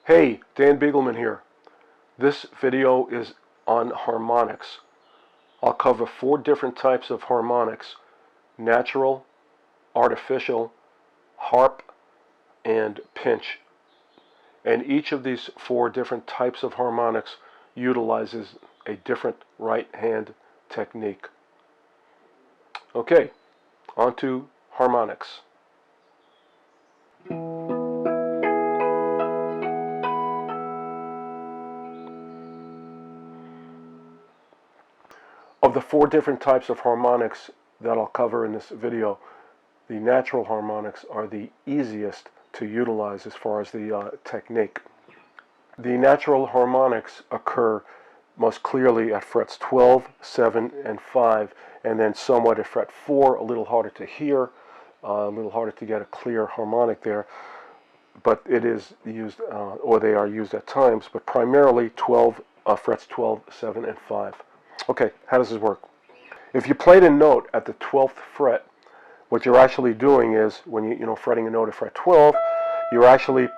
Hey, Dan Beagleman here. This video is on harmonics. I'll cover 4 different types of harmonics: natural, artificial, harp, and pinch. And each of these 4 different types of harmonics utilizes a different right hand technique. Okay, on to harmonics. Of the 4 different types of harmonics that I'll cover in this video, the natural harmonics are the easiest to utilize as far as the technique. The natural harmonics occur most clearly at frets 12, 7, and 5, and then somewhat at fret 4, a little harder to hear, a little harder to get a clear harmonic there, but it is used, or they are used at times, but primarily frets 12, 7, and 5. Okay, how does this work? If you played a note at the 12th fret, what you're actually doing is, when you're fretting a note at fret 12, you're actually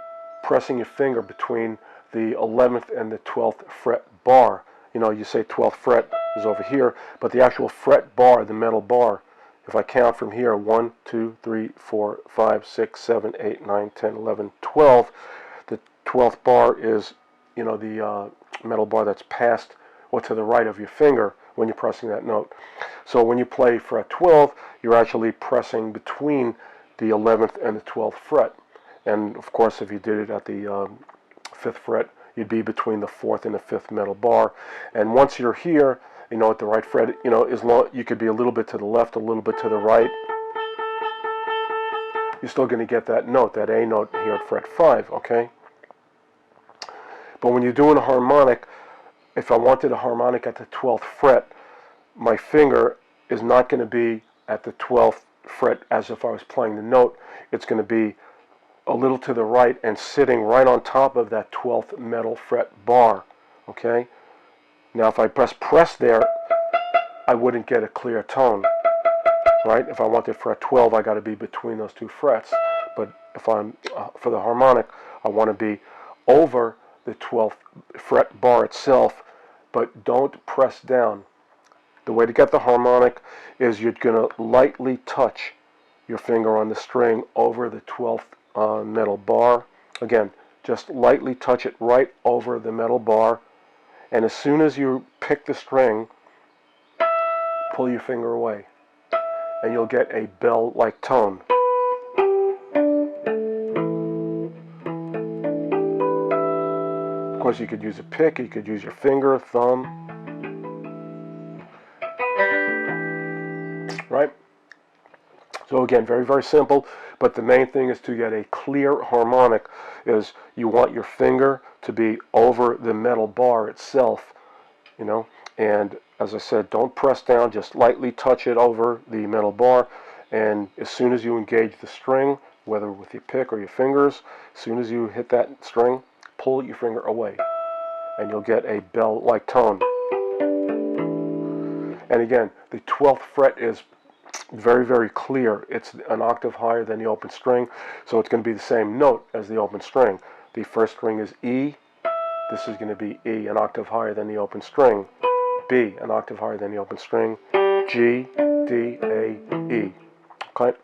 pressing your finger between the 11th and the 12th fret bar. You say 12th fret is over here, but the actual fret bar, the metal bar, if I count from here, 1, 2, 3, 4, 5, 6, 7, 8, 9, 10, 11, 12, the 12th bar is, the metal bar that's past or to the right of your finger when you're pressing that note. So when you play fret 12, you're actually pressing between the 11th and the 12th fret. And of course, if you did it at the 5th fret, you'd be between the 4th and the 5th metal bar. And once you're here, at the right fret, as long you could be a little bit to the left, a little bit to the right, you're still going to get that note, that A note here at fret 5, okay? But when you're doing a harmonic, if I wanted a harmonic at the 12th fret, my finger is not going to be at the 12th fret as if I was playing the note. It's going to be a little to the right and sitting right on top of that 12th metal fret bar, okay? Now if I press there, I wouldn't get a clear tone, right? If I wanted fret 12, I got to be between those 2 frets. But if I'm, for the harmonic, I want to be over the 12th fret bar itself, but don't press down. The way to get the harmonic is you're going to lightly touch your finger on the string over the 12th metal bar. Again, just lightly touch it right over the metal bar, and as soon as you pick the string, pull your finger away, and you'll get a bell-like tone. Of course, you could use a pick, you could use your finger, thumb, right? So again, very, very simple, but the main thing is to get a clear harmonic is you want your finger to be over the metal bar itself, and as I said, don't press down, just lightly touch it over the metal bar, and as soon as you engage the string, whether with your pick or your fingers, as soon as you hit that string, pull your finger away, and you'll get a bell-like tone. And again, the 12th fret is very, very clear. It's an octave higher than the open string, so it's going to be the same note as the open string. The first string is E. This is going to be E, an octave higher than the open string. B, an octave higher than the open string. G, D, A, E. Okay?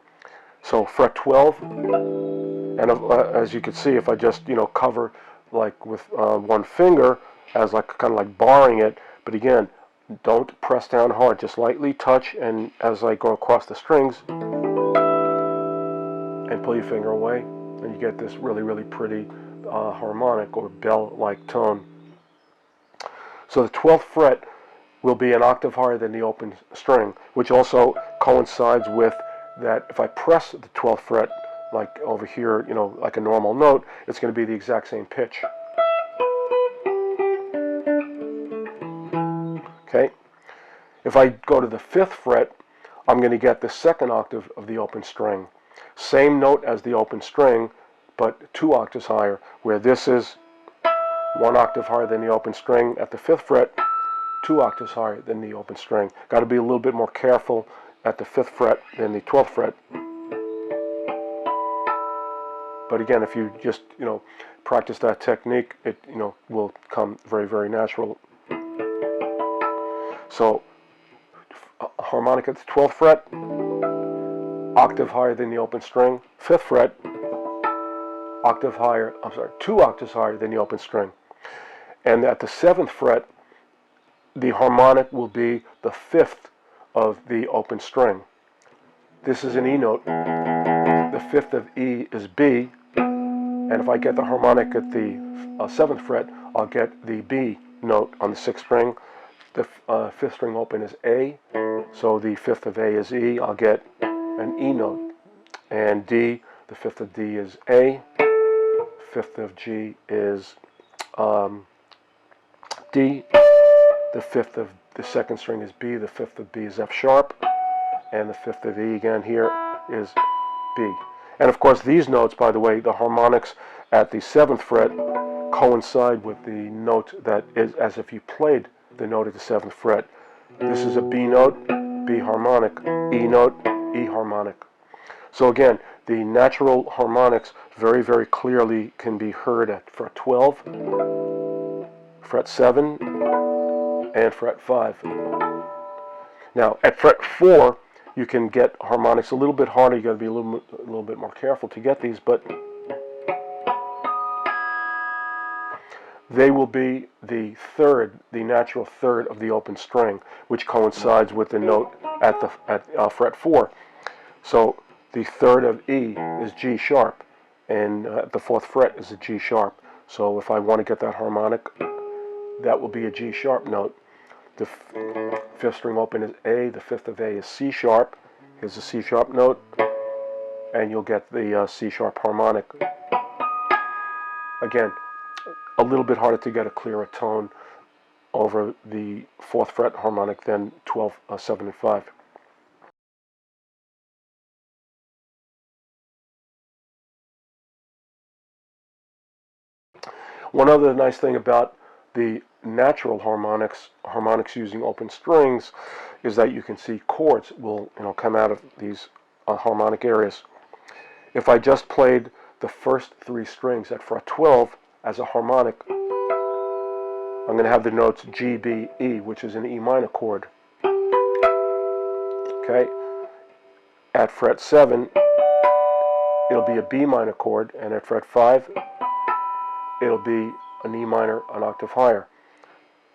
So fret 12, and as you can see, if I just, cover like with one finger, as like kind of like barring it, but again, don't press down hard, just lightly touch, and as I go across the strings, and pull your finger away, and you get this really, really pretty harmonic or bell-like tone. So the 12th fret will be an octave higher than the open string, which also coincides with that if I press the 12th fret, like over here, like a normal note, it's going to be the exact same pitch. Okay? If I go to the 5th fret, I'm going to get the 2nd octave of the open string. Same note as the open string, but 2 octaves higher, where this is 1 octave higher than the open string at the 5th fret, 2 octaves higher than the open string. Got to be a little bit more careful at the 5th fret than the 12th fret. But again, if you just, practice that technique, it will come very, very natural. So harmonic at the 12th fret, octave higher than the open string. 5th fret, octave higher, 2 octaves higher than the open string. And at the 7th fret, the harmonic will be the 5th of the open string. This is an E note. The 5th of E is B. And if I get the harmonic at the 7th fret, I'll get the B note on the 6th string. The 5th string open is A, so the 5th of A is E. I'll get an E note. And D, the 5th of D is A. 5th of G is D. The 5th of the 2nd string is B. The 5th of B is F sharp. And the 5th of E again here is B. And of course these notes, by the way, the harmonics at the 7th fret coincide with the note that is as if you played the note at the 7th fret. This is a B note, B harmonic, E note, E harmonic. So again, the natural harmonics very, very clearly can be heard at fret 12, fret 7, and fret 5. Now at fret 4, you can get harmonics a little bit harder. You got to be a little bit more careful to get these, but they will be the third, the natural third of the open string, which coincides with the note at fret 4. So the third of E is G sharp, and the 4th fret is a G sharp. So if I want to get that harmonic, that will be a G sharp note. The 5th string open is A, the 5th of A is C sharp. Here's a C sharp note, and you'll get the C sharp harmonic. Again, a little bit harder to get a clearer tone over the 4th fret harmonic than 12, 7, and 5. One other nice thing about the natural harmonics using open strings, is that you can see chords will come out of these harmonic areas. If I just played the first 3 strings at fret 12 as a harmonic, I'm going to have the notes G, B, E, which is an E minor chord. Okay. At fret 7, it'll be a B minor chord, and at fret 5, it'll be an E minor, an octave higher.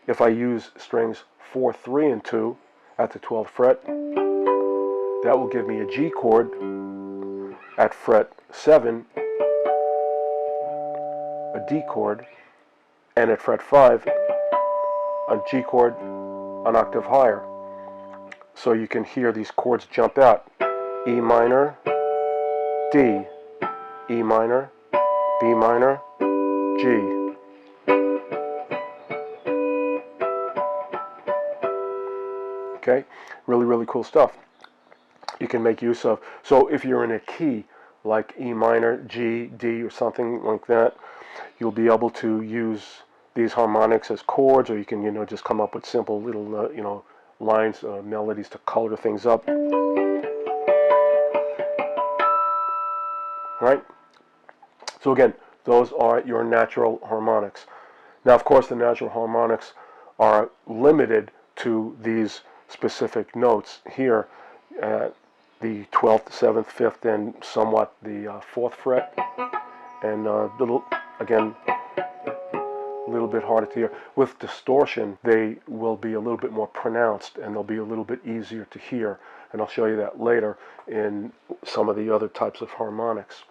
If I use strings 4, 3, and 2 at the 12th fret, that will give me a G chord at fret 7, a D chord, and at fret 5, a G chord, an octave higher. So you can hear these chords jump out. E minor, D, E minor, B minor, G. Okay, really, really cool stuff you can make use of. So if you're in a key like E minor, G, D, or something like that, you'll be able to use these harmonics as chords, or you can, just come up with simple little, lines, melodies to color things up. Right? So again, those are your natural harmonics. Now, of course, the natural harmonics are limited to these specific notes here at the 12th, 7th, 5th, and somewhat the 4th fret, and little bit harder to hear. With distortion, they will be a little bit more pronounced, and they'll be a little bit easier to hear, and I'll show you that later in some of the other types of harmonics.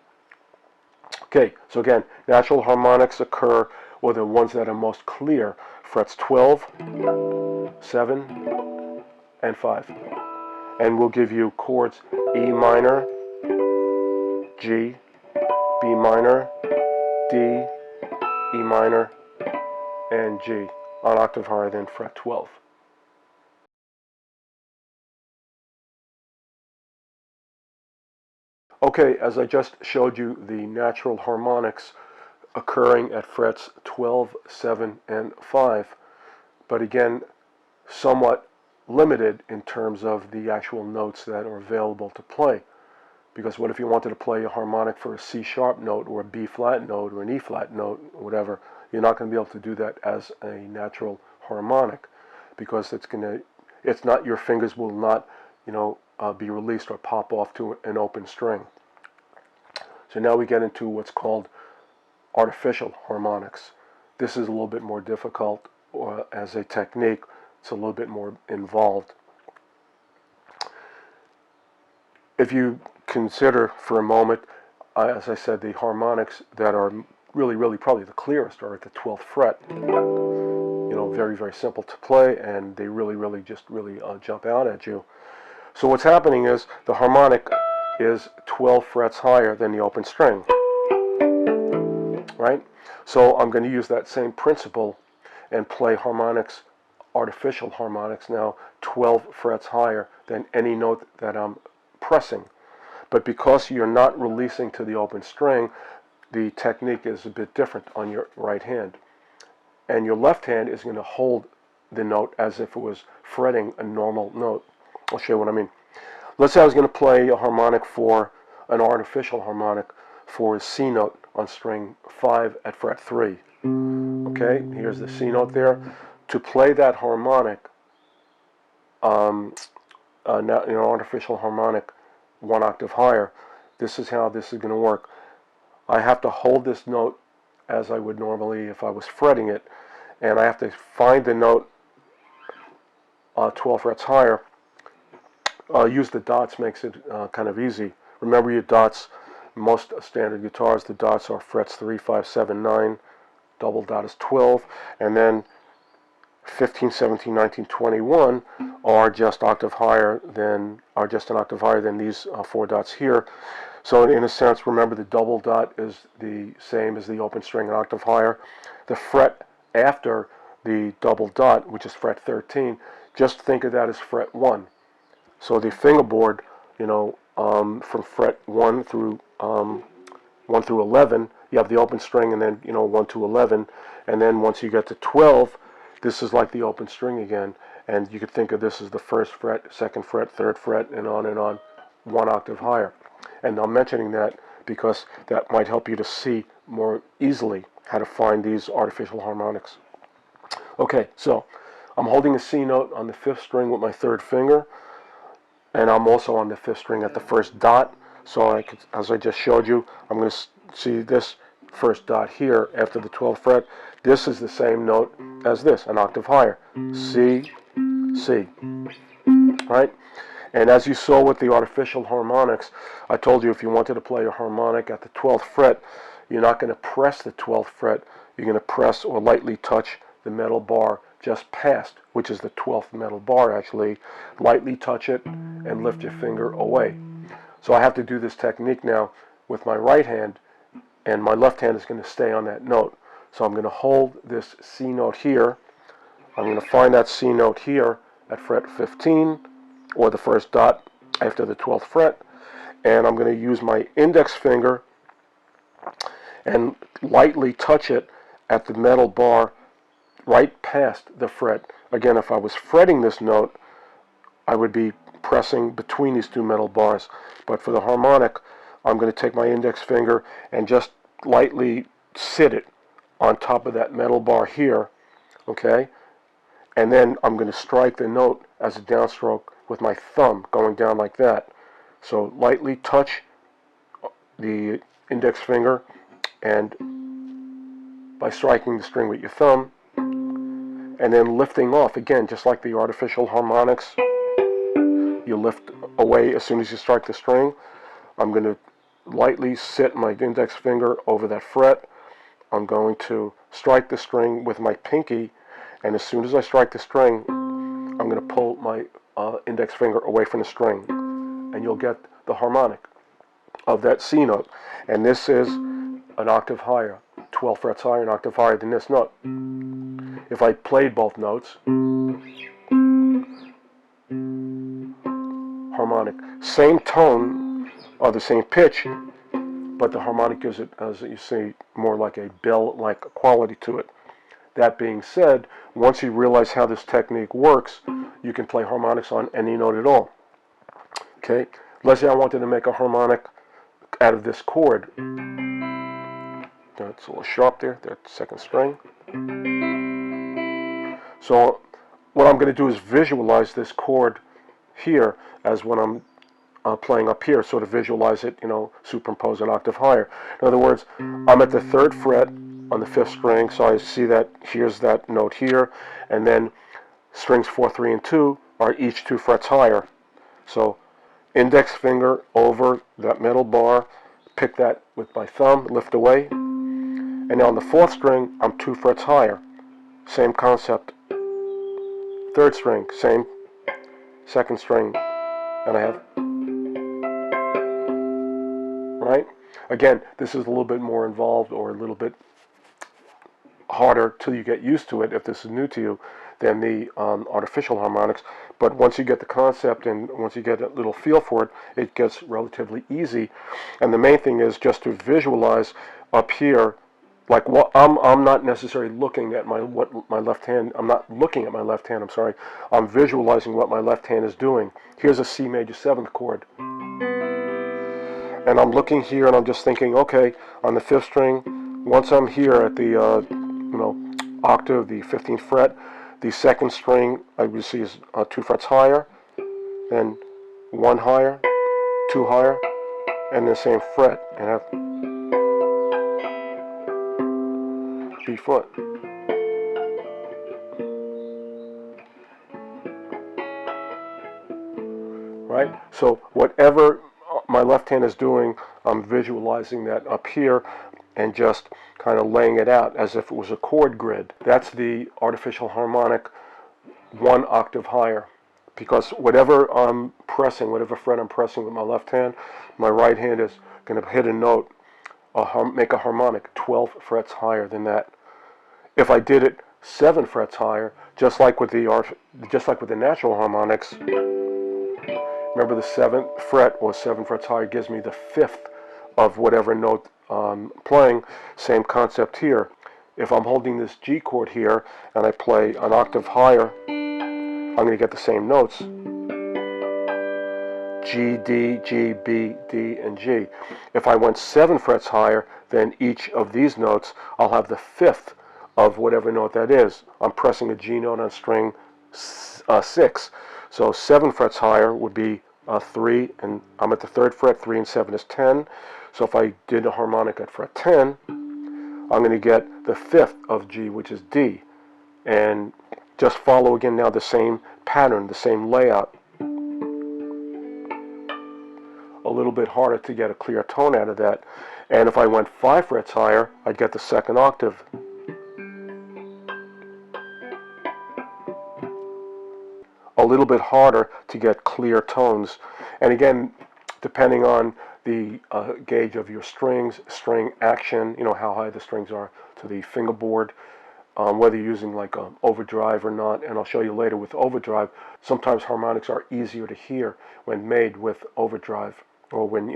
Okay, so again, natural harmonics occur, or the ones that are most clear, frets 12, 7, and 5. And we'll give you chords E minor, G, B minor, D, E minor, and G, an octave higher than fret 12. Okay, as I just showed you the natural harmonics occurring at frets 12, 7, and 5, but again, somewhat limited in terms of the actual notes that are available to play. Because what if you wanted to play a harmonic for a C sharp note or a B flat note or an E flat note, or whatever? You're not going to be able to do that as a natural harmonic, because it's not, your fingers will not, be released or pop off to an open string. So now we get into what's called artificial harmonics. This is a little bit more difficult, or as a technique, it's a little bit more involved. If you consider for a moment, as I said, the harmonics that are really probably the clearest are at the 12th fret. Very, very simple to play, and they really jump out at you. So what's happening is the harmonic is 12 frets higher than the open string, right? So I'm going to use that same principle and play harmonics, artificial harmonics now, 12 frets higher than any note that I'm pressing. But because you're not releasing to the open string, the technique is a bit different on your right hand. And your left hand is going to hold the note as if it was fretting a normal note. I'll show you what I mean. Let's say I was going to play a harmonic for an artificial harmonic for a C note on string 5 at fret 3. Okay, here's the C note there. To play that harmonic, now, artificial harmonic 1 octave higher, this is how this is going to work. I have to hold this note as I would normally if I was fretting it, and I have to find the note 12 frets higher. Use the dots, makes it kind of easy. Remember your dots. Most standard guitars, the dots are frets 3, 5, 7, 9. Double dot is 12, and then 15, 17, 19, 21 are just an octave higher than these 4 dots here. So in a sense, remember the double dot is the same as the open string, an octave higher. The fret after the double dot, which is fret 13, just think of that as fret 1. So the fingerboard, from fret 1 through 11, you have the open string, and then 1 to 11, and then once you get to 12, this is like the open string again, and you could think of this as the 1st fret, 2nd fret, 3rd fret, and on, 1 octave higher. And I'm mentioning that because that might help you to see more easily how to find these artificial harmonics. Okay, so I'm holding a C note on the 5th string with my 3rd finger, and I'm also on the 5th string at the 1st dot. So as I just showed you, I'm going to see this 1st dot here after the 12th fret. This is the same note as this, an octave higher. C, C, right? And as you saw with the artificial harmonics, I told you if you wanted to play a harmonic at the 12th fret, you're not going to press the 12th fret. You're going to press or lightly touch the metal bar just past, which is the 12th metal bar actually. Lightly touch it and lift your finger away. So I have to do this technique now with my right hand, and my left hand is going to stay on that note. So I'm going to hold this C note here. I'm going to find that C note here at fret 15, or the 1st dot after the 12th fret, and I'm going to use my index finger and lightly touch it at the metal bar right past the fret. Again, if I was fretting this note, I would be pressing between these 2 metal bars, but for the harmonic, I'm going to take my index finger and just lightly sit it on top of that metal bar here, okay? And then I'm going to strike the note as a downstroke with my thumb going down like that. So lightly touch the index finger, and by striking the string with your thumb, and then lifting off, again, just like the artificial harmonics, you lift away as soon as you strike the string. I'm going to lightly sit my index finger over that fret. I'm going to strike the string with my pinky, and as soon as I strike the string, I'm going to pull my index finger away from the string, and you'll get the harmonic of that C note. And this is an octave higher, 12 frets higher, an octave higher than this note. If I played both notes, harmonic, same tone or the same pitch, but the harmonic gives it, as you see, more like a bell-like quality to it. That being said, once you realize how this technique works, you can play harmonics on any note at all. Okay, Let's say I wanted to make a harmonic out of this chord. It's a little sharp there, that second string. So what I'm going to do is visualize this chord here as when I'm playing up here, sort of visualize it, superimpose an octave higher. In other words, I'm at the 3rd fret on the 5th string, so I see that here's that note here, and then strings 4, 3, and 2 are each 2 frets higher. So index finger over that middle bar, pick that with my thumb, lift away, and now on the 4th string, I'm 2 frets higher. Same concept. 3rd string, same, 2nd string, and I have, right? Again, this is a little bit more involved or a little bit harder till you get used to it, if this is new to you, than the artificial harmonics. But once you get the concept and once you get a little feel for it, it gets relatively easy. And the main thing is just to visualize up here, like what I'm not necessarily looking at my left hand. I'm not looking at my left hand. I'm sorry. I'm visualizing what my left hand is doing. Here's a C major 7th chord, and I'm looking here and I'm just thinking, okay, on the 5th string, once I'm here at the octave, the 15th fret, the 2nd string I will see is 2 frets higher, then 1 higher, 2 higher, and the same fret, and have B flat. Right? So whatever my left hand is doing, I'm visualizing that up here and just kind of laying it out as if it was a chord grid. That's the artificial harmonic 1 octave higher. Because whatever I'm pressing, whatever fret I'm pressing with my left hand, my right hand is going to hit a note, make a harmonic 12 frets higher than that. If I did it 7 frets higher, just like with the natural harmonics, remember the 7th fret or 7 frets higher gives me the 5th of whatever note I'm playing. Same concept here. If I'm holding this G chord here and I play an octave higher, I'm going to get the same notes. G, D, G, B, D, and G. If I went 7 frets higher, then each of these notes, I'll have the 5th of whatever note that is. I'm pressing a G note on string 6. So 7 frets higher would be 3, and I'm at the 3rd fret. 3 and 7 is 10. So if I did a harmonic at fret 10, I'm going to get the 5th of G, which is D. And just follow again now the same pattern, the same layout. A little bit harder to get a clear tone out of that. And if I went 5 frets higher, I'd get the 2nd octave. A little bit harder to get clear tones. And again, depending on the gauge of your strings, string action, how high the strings are to the fingerboard, whether you're using like overdrive or not, and I'll show you later with overdrive, sometimes harmonics are easier to hear when made with overdrive, or when,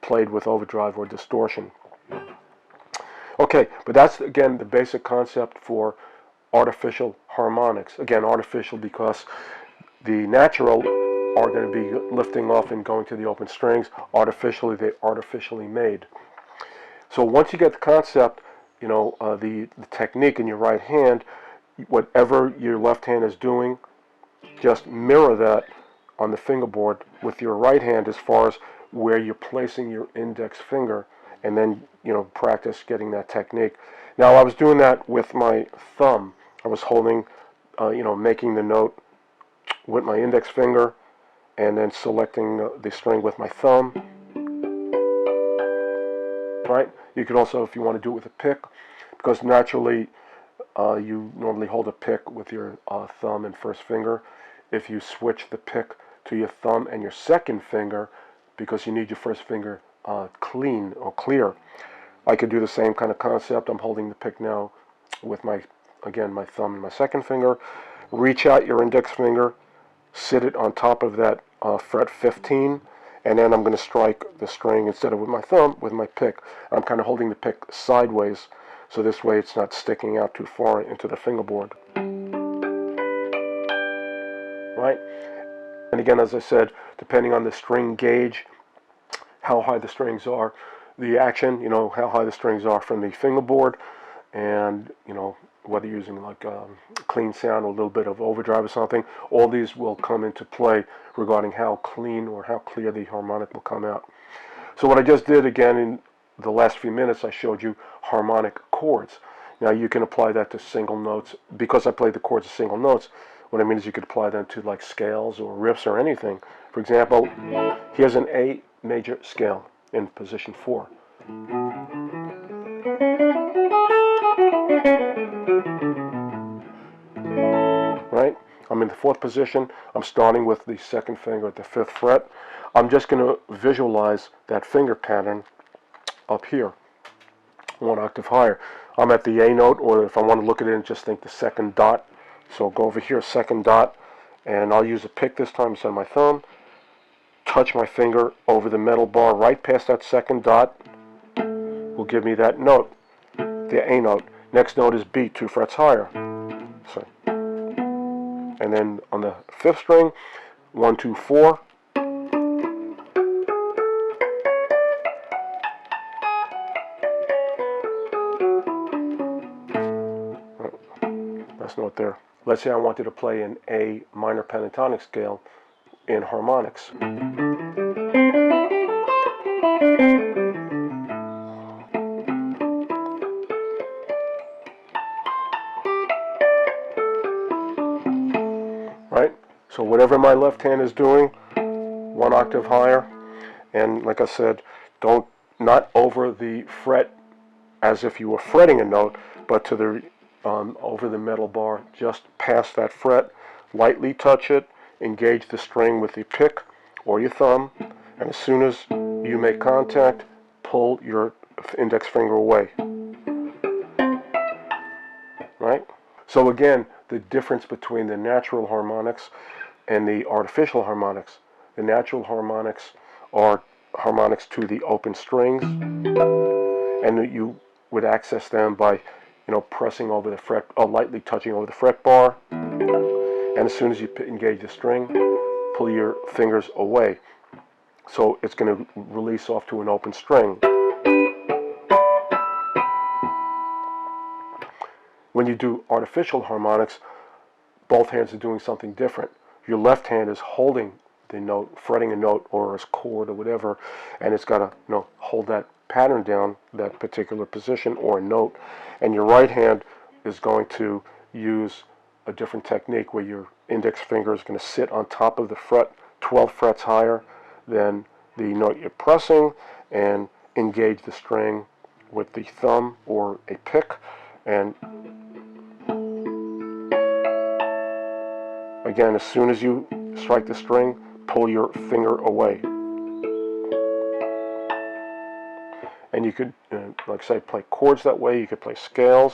played with overdrive or distortion. Okay, but that's, again, the basic concept for artificial harmonics. Again, artificial because the natural are going to be lifting off and going to the open strings. Artificially, they artificially made. So once you get the concept, the technique in your right hand, whatever your left hand is doing, just mirror that on the fingerboard with your right hand as far as where you're placing your index finger, and then, practice getting that technique. Now, I was doing that with my thumb. I was holding, making the note with my index finger, and then selecting the string with my thumb. Right? You could also, if you want to do it with a pick, because naturally you normally hold a pick with your thumb and first finger. If you switch the pick to your thumb and your second finger, because you need your first finger clean or clear, I could do the same kind of concept. I'm holding the pick now with my thumb and my second finger. Reach out your index finger, sit it on top of that fret 15, and then I'm going to strike the string instead of with my thumb, with my pick. I'm kind of holding the pick sideways, so this way it's not sticking out too far into the fingerboard. Right? And again, as I said, depending on the string gauge how high the strings are, the action, how high the strings are from the fingerboard, and, whether you're using like clean sound or a little bit of overdrive or something, all these will come into play regarding how clean or how clear the harmonic will come out. So what I just did again in the last few minutes, I showed you harmonic chords. Now you can apply that to single notes. Because I played the chords as single notes, what I mean is you could apply them to like scales or riffs or anything. For example, here's an A major scale in position 4. Right? I'm in the 4th position. I'm starting with the 2nd finger at the 5th fret. I'm just going to visualize that finger pattern up here, 1 octave higher. I'm at the A note, or if I want to look at it and just think the 2nd dot. So I'll go over here, 2nd dot, and I'll use a pick this time instead of my thumb. Touch my finger over the metal bar right past that 2nd dot. Will give me that note, the A note. Next note is B, 2 frets higher. So, and then on the 5th string, 1, 2, 4. That's note there. Let's say I wanted to play an A minor pentatonic scale in harmonics. Right? So whatever my left hand is doing, 1 octave higher, and like I said, not over the fret as if you were fretting a note, but to the over the metal bar, just past that fret, lightly touch it, engage the string with the pick or your thumb, and as soon as you make contact, pull your index finger away. Right? So again, the difference between the natural harmonics and the artificial harmonics. The natural harmonics are harmonics to the open strings, and you would access them by pressing over the fret, or lightly touching over the fret bar, and as soon as you engage the string, pull your fingers away. So it's going to release off to an open string. When you do artificial harmonics, both hands are doing something different. Your left hand is holding the note, fretting a note or a chord or whatever, and it's got to hold that pattern down, that particular position or a note, and your right hand is going to use a different technique where your index finger is going to sit on top of the fret 12 frets higher than the note you're pressing, and engage the string with the thumb or a pick, and again, as soon as you strike the string, pull your finger away. And you could, like I say, play chords that way. You could play scales.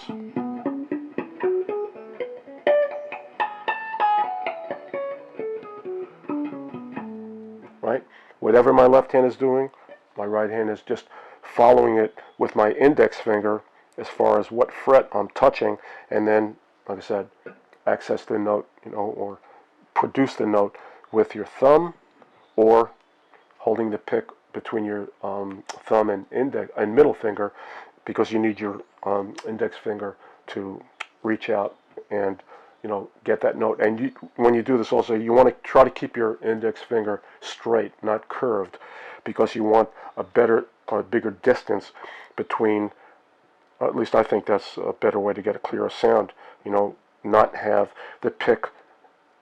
Right? Whatever my left hand is doing, my right hand is just following it with my index finger as far as what fret I'm touching, and then, like I said, access the note, or produce the note with your thumb, or holding the pick between your thumb and index and middle finger, because you need your index finger to reach out and get that note. And when you do this, also you want to try to keep your index finger straight, not curved, because you want a better or bigger distance between. At least I think that's a better way to get a clearer sound. Not have the pick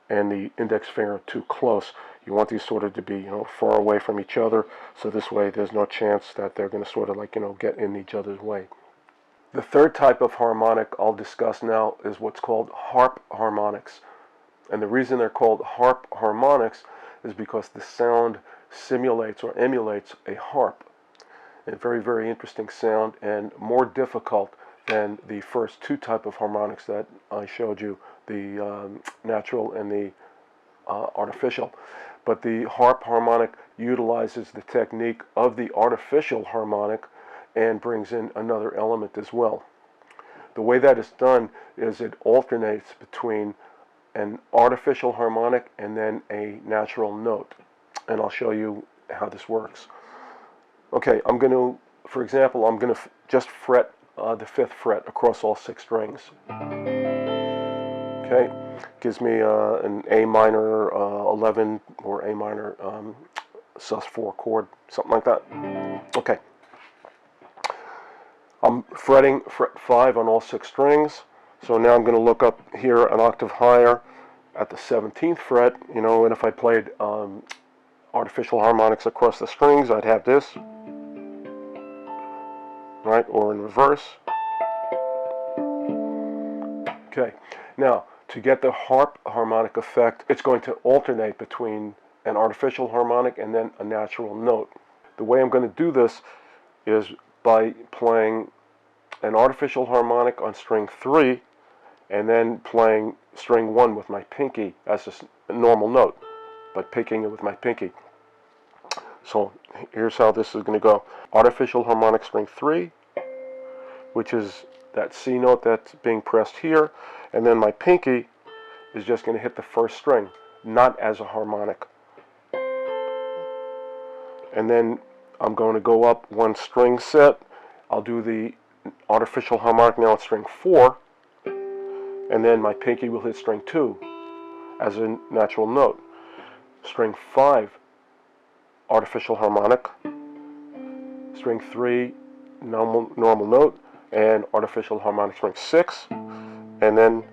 and the index finger too close. You want these sort of to be, far away from each other, so this way there's no chance that they're going to sort of get in each other's way. The third type of harmonic I'll discuss now is what's called harp harmonics. And the reason they're called harp harmonics is because the sound simulates or emulates a harp. A very, very interesting sound, and more difficult than the first two type of harmonics that I showed you, the natural and the artificial. But the harp harmonic utilizes the technique of the artificial harmonic and brings in another element as well. The way that is done is it alternates between an artificial harmonic and then a natural note. And I'll show you how this works. Okay, I'm going to, for example, I'm going to just fret the 5th fret across all 6 strings. Okay, gives me an A minor 11 or A minor sus4 chord, something like that. Okay, I'm fretting fret 5 on all 6 strings. So now I'm going to look up here an octave higher at the 17th fret, you know, and if I played artificial harmonics across the strings, I'd have this, right, or in reverse. Okay, now to get the harp harmonic effect, it's going to alternate between an artificial harmonic and then a natural note. The way I'm going to do this is by playing an artificial harmonic on string 3 and then playing string 1 with my pinky as a normal note, by picking it with my pinky. So here's how this is going to go. Artificial harmonic string 3, which is that C note that's being pressed here, and then my pinky is just going to hit the first string, not as a harmonic. And then I'm going to go up one string set. I'll do the artificial harmonic now at string 4, and then my pinky will hit string 2 as a natural note. String 5, artificial harmonic. String 3, normal note, and artificial harmonic string 6, and then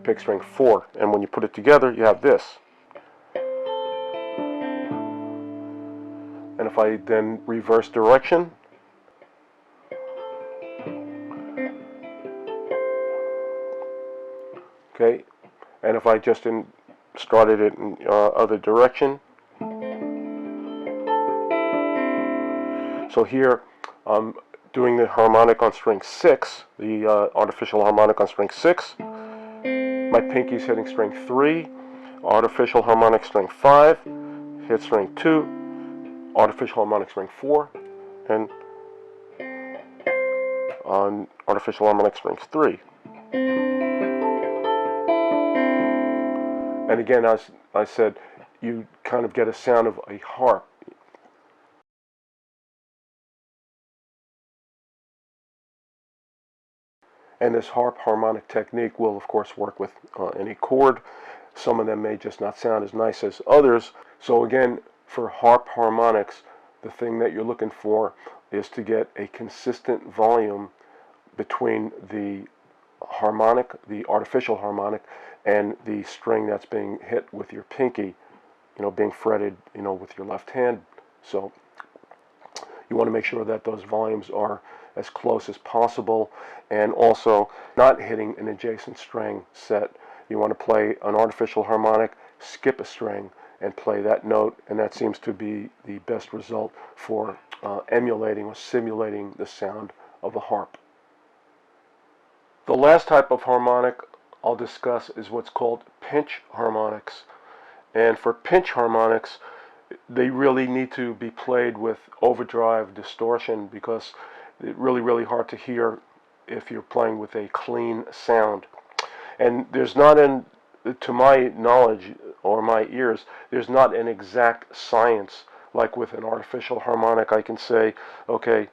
pick string 4. And when you put it together, you have this. And if I then reverse direction, okay, and if I just started it in other direction, so here I'm doing the harmonic on string 6, the artificial harmonic on string 6. My pinky's hitting string 3, artificial harmonic string 5, hit string 2, artificial harmonic string 4, and on artificial harmonic strings 3. And again, as I said, you kind of get a sound of a harp. And this harp harmonic technique will, of course, work with any chord. Some of them may just not sound as nice as others. So again, for harp harmonics, the thing that you're looking for is to get a consistent volume between the harmonic, the artificial harmonic, and the string that's being hit with your pinky, you know, being fretted, you know, with your left hand. So you want to make sure that those volumes are as close as possible, and also not hitting an adjacent string set. You want to play an artificial harmonic, skip a string, and play that note, and that seems to be the best result for emulating or simulating the sound of a harp. The last type of harmonic I'll discuss is what's called pinch harmonics. And for pinch harmonics, they really need to be played with overdrive distortion because it's really hard to hear if you're playing with a clean sound. And there's not to my knowledge or my ears, there's not an exact science like with an artificial harmonic. I can say, okay,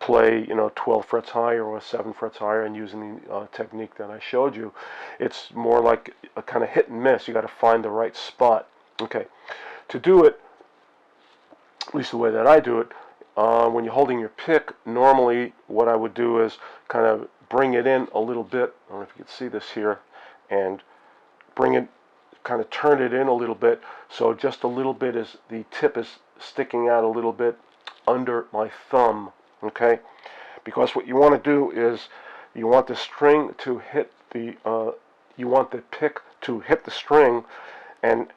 play 12 frets higher or 7 frets higher, and using the technique that I showed you. It's more like a kind of hit and miss. You got to find the right spot. Okay, to do it, at least the way that I do it, when you're holding your pick, normally what I would do is kind of bring it in a little bit. I don't know if you can see this here, and bring it, kind of turn it in a little bit, so just a little bit is the tip is sticking out a little bit under my thumb. Okay, because what you want to do is you want the string to hit the you want the pick to hit the string, and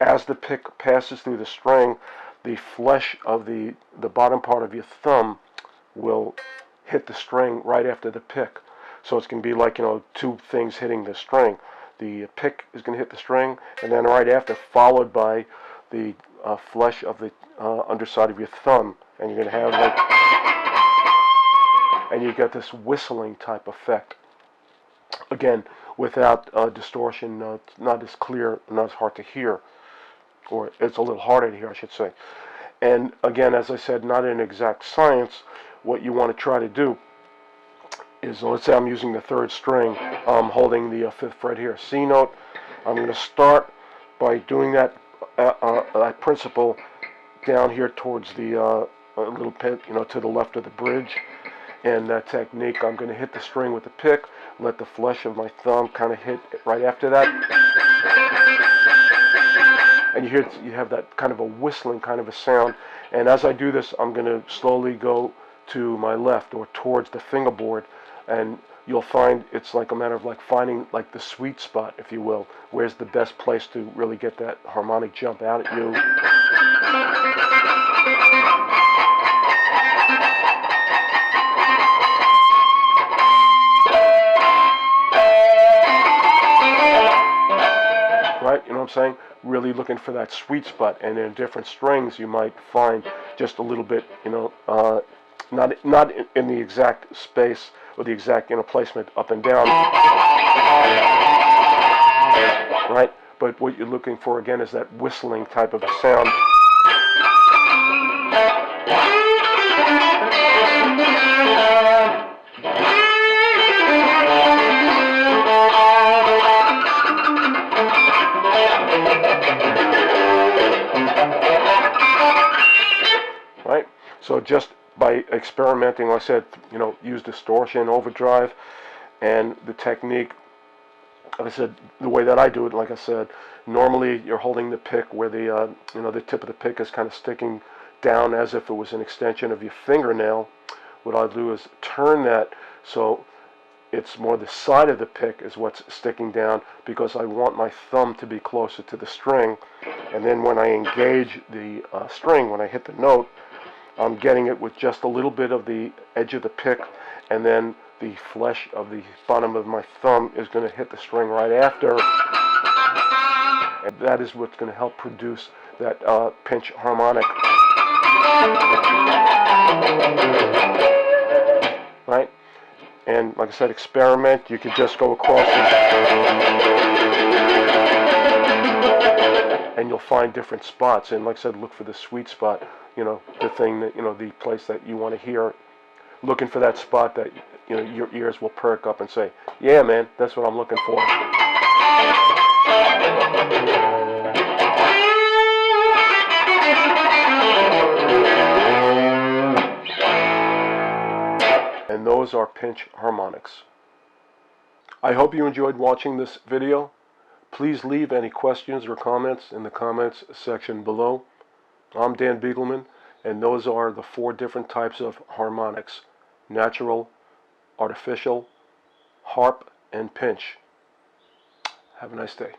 as the pick passes through the string, the flesh of the bottom part of your thumb will hit the string right after the pick. So it's going to be like, two things hitting the string. The pick is going to hit the string, and then right after, followed by the flesh of the underside of your thumb, and you're going to have and you get this whistling type effect. Again, without distortion, it's not as clear, not as hard to hear, or it's a little harder to hear, I should say. And again, as I said, not an exact science. What you want to try to do is, let's say I'm using the 3rd string, I'm holding the 5th fret here, C note. I'm going to start by doing that principle down here towards the little pit, to the left of the bridge. And that technique, I'm going to hit the string with the pick, let the flesh of my thumb kind of hit right after that. And you have that kind of a whistling kind of a sound. And as I do this, I'm going to slowly go to my left or towards the fingerboard, and you'll find it's like a matter of like finding like the sweet spot, if you will. Where's the best place to really get that harmonic jump out at you? Right, you know what I'm saying? Really looking for that sweet spot, and in different strings you might find just a little bit, not in the exact space or the exact placement up and down, right? But what you're looking for again is that whistling type of a sound. Right? So just by experimenting, like I said, use distortion, overdrive, and the technique. Like I said, the way that I do it, like I said, normally you're holding the pick where the the tip of the pick is kind of sticking down as if it was an extension of your fingernail. What I'll do is turn that so it's more the side of the pick is what's sticking down, because I want my thumb to be closer to the string. And then when I engage the string, when I hit the note, I'm getting it with just a little bit of the edge of the pick, and then the flesh of the bottom of my thumb is going to hit the string right after. And that is what's going to help produce that pinch harmonic. Right? And like I said, experiment. You could just go across and you'll find different spots. And like I said, look for the sweet spot. The thing that, the place that you want to hear. Looking for that spot that, your ears will perk up and say, yeah, man, that's what I'm looking for. And those are pinch harmonics. I hope you enjoyed watching this video. Please leave any questions or comments in the comments section below. I'm Dan Beagleman, and those are the 4 different types of harmonics: natural, artificial, harp, and pinch. Have a nice day.